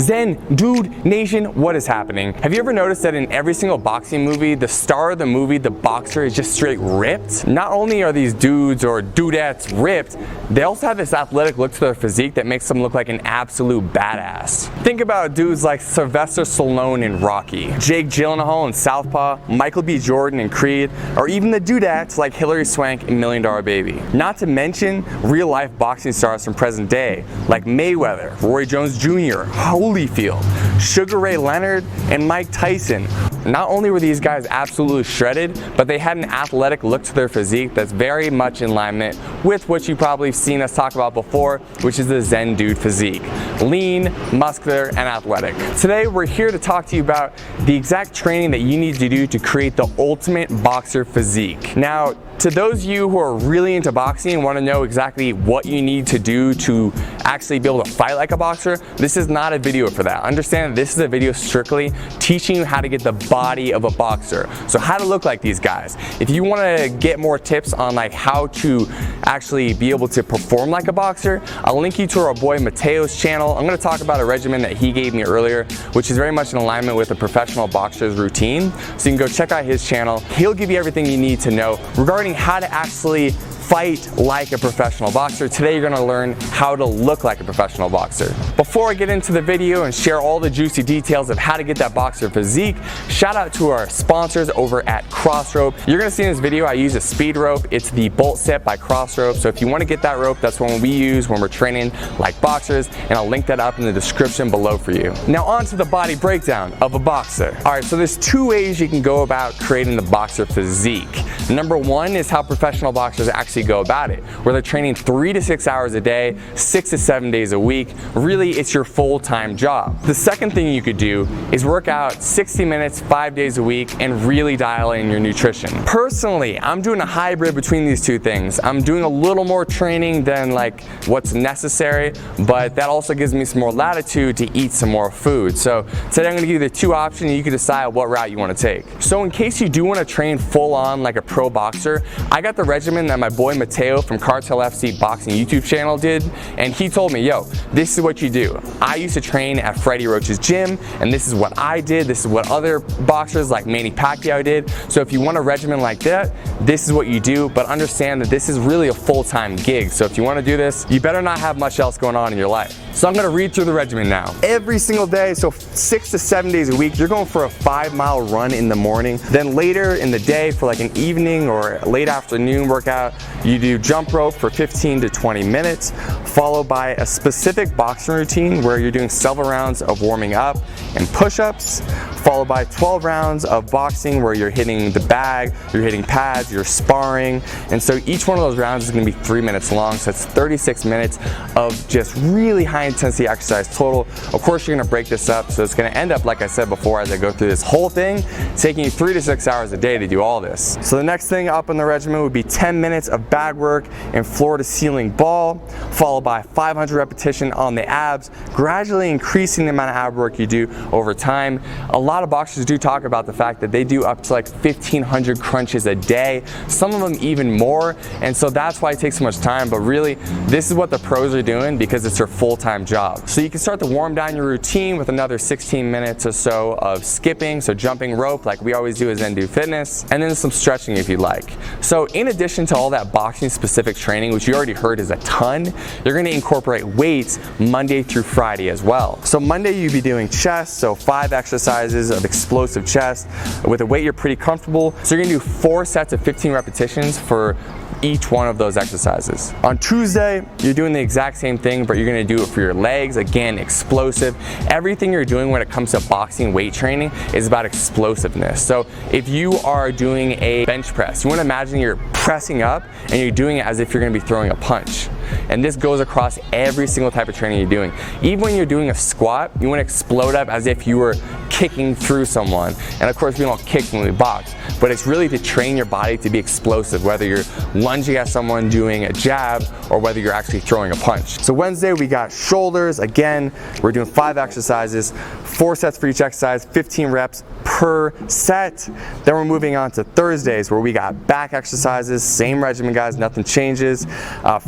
Zen Dude Nation, what is happening? Have you ever noticed that in every single boxing movie, the star of the movie, the boxer, is just straight ripped? Not only are these dudes or dudettes ripped, they also have this athletic look to their physique that makes them look like an absolute badass. Think about dudes like Sylvester Stallone in Rocky, Jake Gyllenhaal in Southpaw, Michael B. Jordan in Creed, or even the dudettes like Hilary Swank in $1 Million Baby. Not to mention real-life boxing stars from present day like Mayweather, Roy Jones Jr., Holyfield, Sugar Ray Leonard, and Mike Tyson. Not only were these guys absolutely shredded, but they had an athletic look to their physique that's very much in alignment with what you've probably seen us talk about before, which is the Zen Dude physique. Lean, muscular, and athletic. Today we're here to talk to you about the exact training that you need to do to create the ultimate boxer physique. Now, to those of you who are really into boxing and want to know exactly what you need to do to actually be able to fight like a boxer, this is not a video for that. Understand that this is a video strictly teaching you how to get the body of a boxer. So how to look like these guys. If you want to get more tips on like how to actually be able to perform like a boxer, I'll link you to our boy Mateo's channel. I'm going to talk about a regimen that he gave me earlier, which is very much in alignment with a professional boxer's routine. So you can go check out his channel. He'll give you everything you need to know regarding how to actually fight like a professional boxer. Today you're gonna learn how to look like a professional boxer. Before I get into the video and share all the juicy details of how to get that boxer physique, shout out to our sponsors over at Crossrope. You're gonna see in this video I use a speed rope. It's the Bolt Set by Crossrope. So if you wanna get that rope, that's one we use when we're training like boxers, and I'll link that up in the description below for you. Now on to the body breakdown of a boxer. All right, so there's two ways you can go about creating the boxer physique. Number one is how professional boxers actually go about it, where they're training 3 to 6 hours a day, 6 to 7 days a week. Really, it's your full-time job. The second thing you could do is work out 60 minutes, 5 days a week, and really dial in your nutrition. Personally, I'm doing a hybrid between these two things. I'm doing a little more training than like what's necessary, but that also gives me some more latitude to eat some more food. So today I'm gonna give you the two options and you can decide what route you wanna take. So in case you do wanna train full on like a pro boxer, I got the regimen that my boy Mateo from Cartel FC Boxing YouTube channel did, and he told me, yo, this is what you do. I used to train at Freddie Roach's gym, and this is what I did. This is what other boxers like Manny Pacquiao did. So if you want a regimen like that, this is what you do, but understand that this is really a full-time gig. So if you want to do this, you better not have much else going on in your life. So I'm gonna read through the regimen now. Every single day, so 6 to 7 days a week, you're going for a 5-mile run in the morning. Then later in the day for like an evening or late afternoon workout, you do jump rope for 15 to 20 minutes, followed by a specific boxing routine where you're doing several rounds of warming up and push-ups, followed by 12 rounds of boxing where you're hitting the bag, you're hitting pads, you're sparring. And so each one of those rounds is gonna be 3 minutes long, so it's 36 minutes of just really high intensity exercise total. Of course, you're gonna break this up, so it's gonna end up, like I said before, as I go through this whole thing, taking you 3 to 6 hours a day to do all this. So the next thing up on the regimen would be 10 minutes of bag work and floor to ceiling ball, followed by 500 repetition on the abs, gradually increasing the amount of ab work you do over time. A lot of boxers do talk about the fact that they do up to like 1,500 crunches a day, some of them even more, and so that's why it takes so much time. But really, this is what the pros are doing because it's their full-time job. So you can start to warm down your routine with another 16 minutes or so of skipping, so jumping rope like we always do as Zen Dude Fitness, and then some stretching if you'd like. So in addition to all that boxing specific training, which you already heard is a ton, you're gonna incorporate weights Monday through Friday as well. So Monday you'd be doing chest, so 5 exercises of explosive chest with a weight you're pretty comfortable. So you're gonna do 4 sets of 15 repetitions for each one of those exercises. On Tuesday, you're doing the exact same thing, but you're gonna do it for your legs. Again, explosive. Everything you're doing when it comes to boxing weight training is about explosiveness. So if you are doing a bench press, you wanna imagine you're pressing up and you're doing it as if you're gonna be throwing a punch. And this goes across every single type of training you're doing. Even when you're doing a squat, you wanna explode up as if you were kicking through someone. And of course we don't kick when we box, but it's really to train your body to be explosive, whether you're lunging at someone doing a jab or whether you're actually throwing a punch. So Wednesday we got shoulders. Again, we're doing 5 exercises, 4 sets for each exercise, 15 reps per set. Then we're moving on to Thursdays where we got back exercises, same regimen guys, nothing changes.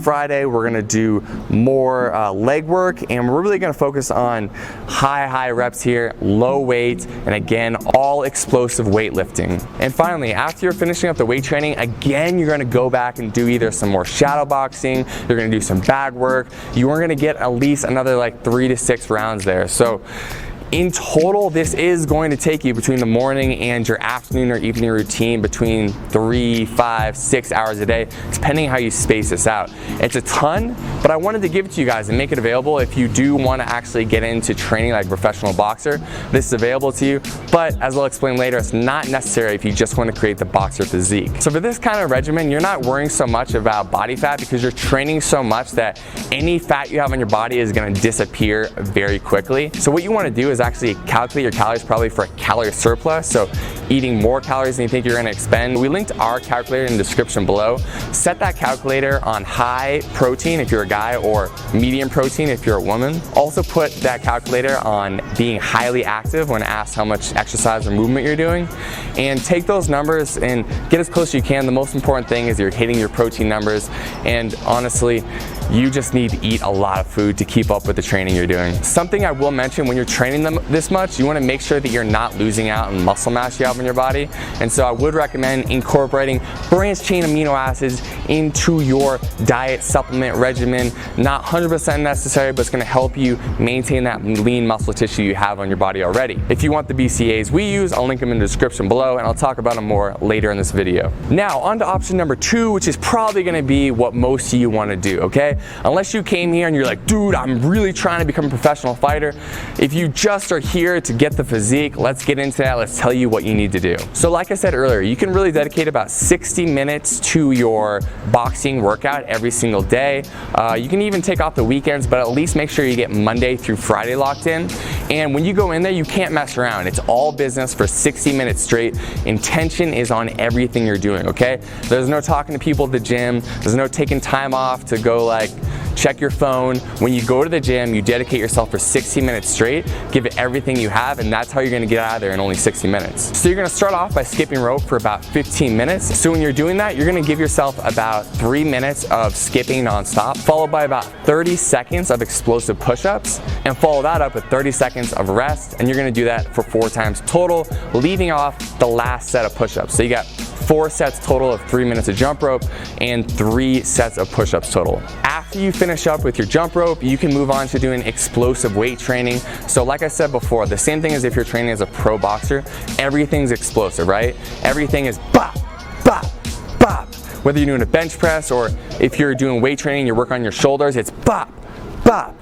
Friday we're gonna do more leg work, and we're really gonna focus on high reps here, low weight, and again, all explosive weightlifting. And finally, after you're finishing up the weight training, again, you're gonna go back and do either some more shadow boxing, you're gonna do some bag work. You are gonna get at least another like 3 to 6 rounds there. So in total, this is going to take you between the morning and your afternoon or evening routine between 3, 5, 6 hours a day, depending how you space this out. It's a ton, but I wanted to give it to you guys and make it available if you do want to actually get into training like a professional boxer. This is available to you, but as I'll explain later, it's not necessary if you just want to create the boxer physique. So for this kind of regimen, you're not worrying so much about body fat because you're training so much that any fat you have on your body is going to disappear very quickly. So what you want to do is actually calculate your calories probably for a calorie surplus, so eating more calories than you think you're going to expend. We linked our calculator in the description below. Set that calculator on high protein if you're a guy or medium protein if you're a woman. Also put that calculator on being highly active when asked how much exercise or movement you're doing, and take those numbers and get as close as you can. The most important thing is you're hitting your protein numbers, and honestly, you just need to eat a lot of food to keep up with the training you're doing. Something I will mention, when you're training them this much, you want to make sure that you're not losing out on muscle mass you have in your body. And so I would recommend incorporating branched chain amino acids into your diet supplement regimen. Not 100% necessary, but it's going to help you maintain that lean muscle tissue you have on your body already. If you want the BCAAs we use, I'll link them in the description below, and I'll talk about them more later in this video. Now on to option number 2, which is probably going to be what most of you want to do, okay? Unless you came here and you're like, dude, I'm really trying to become a professional fighter. If you just are here to get the physique, let's get into that. Let's tell you what you need to do. So like I said earlier, you can really dedicate about 60 minutes to your boxing workout every single day. You can even take off the weekends, but at least make sure you get Monday through Friday locked in. And when you go in there, you can't mess around. It's all business for 60 minutes straight. Intention is on everything you're doing, okay? There's no talking to people at the gym. There's no taking time off to go like check your phone. When you go to the gym, you dedicate yourself for 60 minutes straight, give it everything you have, and that's how you're gonna get out of there in only 60 minutes. So you're gonna start off by skipping rope for about 15 minutes. So when you're doing that, you're gonna give yourself about 3 minutes of skipping nonstop, followed by about 30 seconds of explosive push-ups, and follow that up with 30 seconds of rest, and you're gonna do that for 4 times total, leaving off the last set of push-ups. So you got 4 sets total of 3 minutes of jump rope and 3 sets of push-ups total. After you finish up with your jump rope, you can move on to doing explosive weight training. So like I said before, the same thing as if you're training as a pro boxer, everything's explosive, right? Everything is bop, bop, bop. Whether you're doing a bench press or if you're doing weight training, you work on your shoulders, it's bop, bop.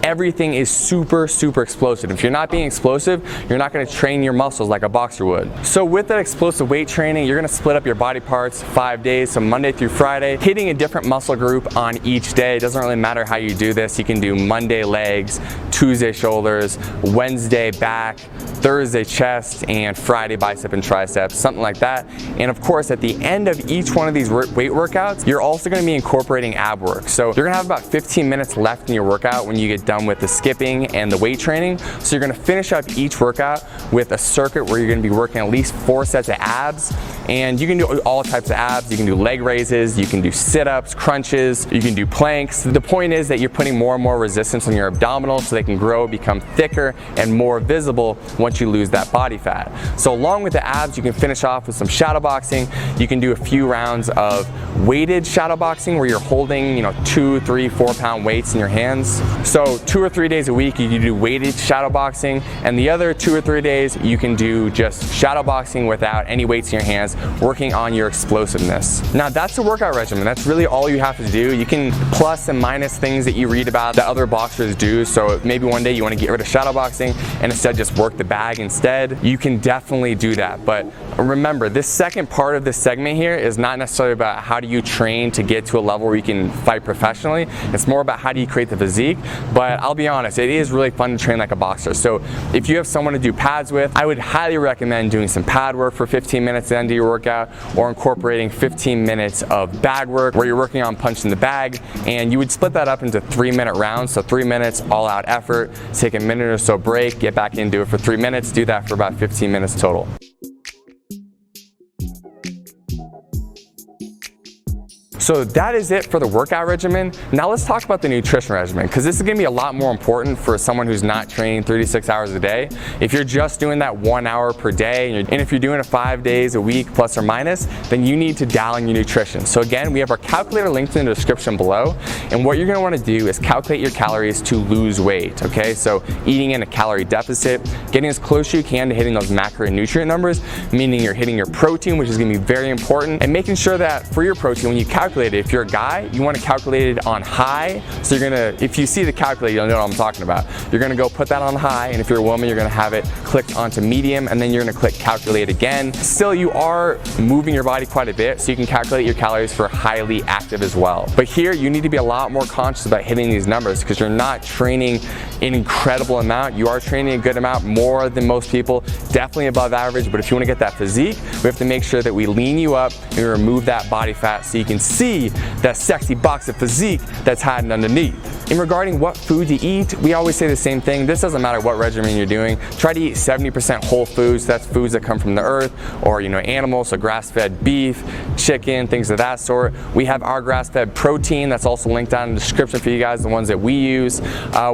Everything is super explosive. If you're not being explosive, you're not going to train your muscles like a boxer would. So with that explosive weight training, you're going to split up your body parts 5 days, so Monday through Friday, hitting a different muscle group on each day. It doesn't really matter how you do this. You can do Monday legs, Tuesday shoulders, Wednesday back, Thursday chest, and Friday bicep and triceps, something like that. And of course, at the end of each one of these weight workouts, you're also going to be incorporating ab work. So you're going to have about 15 minutes left in your workout when you get done with the skipping and the weight training. So you're going to finish up each workout with a circuit where you're going to be working at least 4 sets of abs, and you can do all types of abs. You can do leg raises, you can do sit-ups, crunches, you can do planks. The point is that you're putting more and more resistance on your abdominals so they can grow, become thicker, and more visible once you lose that body fat. So along with the abs, you can finish off with some shadow boxing. You can do a few rounds of weighted shadow boxing where you're holding, 2, 3, 4 pound weights in your hands. So 2 or 3 days a week you can do weighted shadow boxing, and the other 2 or 3 days you can do just shadow boxing without any weights in your hands, working on your explosiveness. Now that's a workout regimen. That's really all you have to do. You can plus and minus things that you read about that other boxers do. So maybe one day you want to get rid of shadow boxing and instead just work the bag instead. You can definitely do that, but remember, this second part of this segment here is not necessarily about how do you train to get to a level where you can fight professionally. It's more about how do you create the physique. But I'll be honest, it is really fun to train like a boxer. So if you have someone to do pads with, I would highly recommend doing some pad work for 15 minutes at the end of your workout, or incorporating 15 minutes of bag work where you're working on punching the bag, and you would split that up into 3-minute rounds. So 3 minutes all out effort, take a minute or so break, get back in, do it for 3 minutes, do that for about 15 minutes total. So that is it for the workout regimen. Now let's talk about the nutrition regimen, because this is gonna be a lot more important for someone who's not training 36 hours a day. If you're just doing that 1 hour per day, and if you're doing it 5 days a week plus or minus, then you need to dial in your nutrition. So again, we have our calculator linked in the description below, and what you're gonna wanna do is calculate your calories to lose weight, okay? So eating in a calorie deficit, getting as close as you can to hitting those macronutrient numbers, meaning you're hitting your protein, which is gonna be very important, and making sure that for your protein, when you calculate it, if you're a guy, you want to calculate it on high. So you're gonna, if you see the calculator, you'll know what I'm talking about. You're gonna go put that on high, and if you're a woman, you're gonna have it clicked onto medium, and then you're gonna click calculate again. Still, you are moving your body quite a bit, so you can calculate your calories for highly active as well. But here, you need to be a lot more conscious about hitting these numbers, because you're not training an incredible amount. You are training a good amount, more than most people, definitely above average. But if you want to get that physique, we have to make sure that we lean you up and we remove that body fat so you can see that sexy box of physique that's hiding underneath. In regarding what food to eat, we always say the same thing. This doesn't matter what regimen you're doing. Try to eat 70% whole foods. That's foods that come from the earth, or animals, so grass-fed beef, chicken, things of that sort. We have our grass-fed protein that's also linked down in the description for you guys, the ones that we use.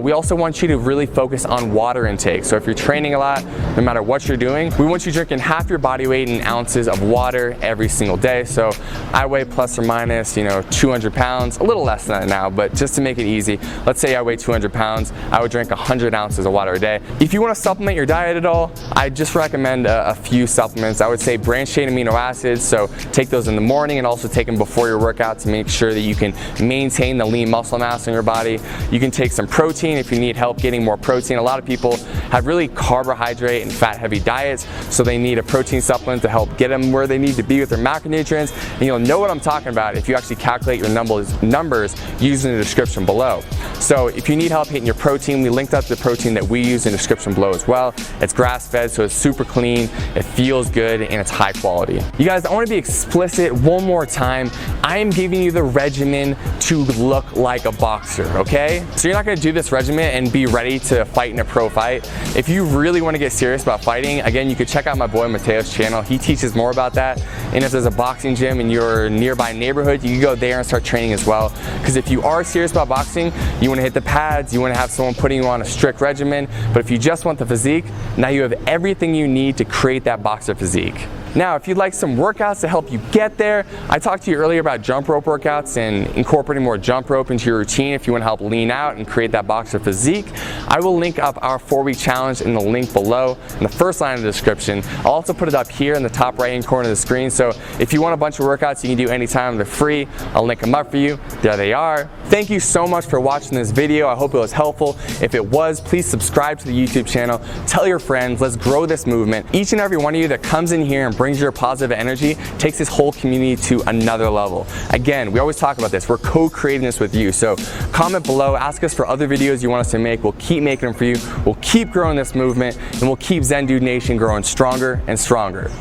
We also want you to really focus on water intake. So if you're training a lot, no matter what you're doing, we want you drinking half your body weight in ounces of water every single day. So I weigh plus or minus 200 pounds, a little less than that now, but just to make it easy, let's say I weigh 200 pounds, I would drink 100 ounces of water a day. If you want to supplement your diet at all, I just recommend a few supplements. I would say branched chain amino acids, so take those in the morning and also take them before your workout to make sure that you can maintain the lean muscle mass in your body. You can take some protein if you need help getting more protein. A lot of people have really carbohydrate and fat heavy diets, so they need a protein supplement to help get them where they need to be with their macronutrients. And you'll know what I'm talking about if you actually calculate your numbers using the description below. So if you need help hitting your protein, we linked up the protein that we use in the description below as well. It's grass-fed, so it's super clean, it feels good, and it's high quality. You guys, I want to be explicit one more time. I am giving you the regimen to look like a boxer, okay? So you're not going to do this regimen and be ready to fight in a pro fight. If you really want to get serious about fighting, again, you could check out my boy Mateo's channel. He teaches more about that. And if there's a boxing gym in your nearby neighborhood, you can go there and start training as well. Because if you are serious about boxing, you want to hit the pads, you want to have someone putting you on a strict regimen. But if you just want the physique, now you have everything you need to create that boxer physique. Now, if you'd like some workouts to help you get there, I talked to you earlier about jump rope workouts and incorporating more jump rope into your routine if you want to help lean out and create that boxer physique. I will link up our 4-week challenge in the link below in the first line of the description. I'll also put it up here in the top right-hand corner of the screen. So if you want a bunch of workouts you can do anytime, they're free. I'll link them up for you. There they are. Thank you so much for watching this video. I hope it was helpful. If it was, please subscribe to the YouTube channel. Tell your friends. Let's grow this movement. Each and every one of you that comes in here and brings your positive energy takes this whole community to another level. Again, we always talk about this. We're co-creating this with you. So comment below, ask us for other videos you want us to make. We'll keep making them for you. We'll keep growing this movement, and we'll keep Zen Dude Nation growing stronger and stronger.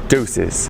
Deuces.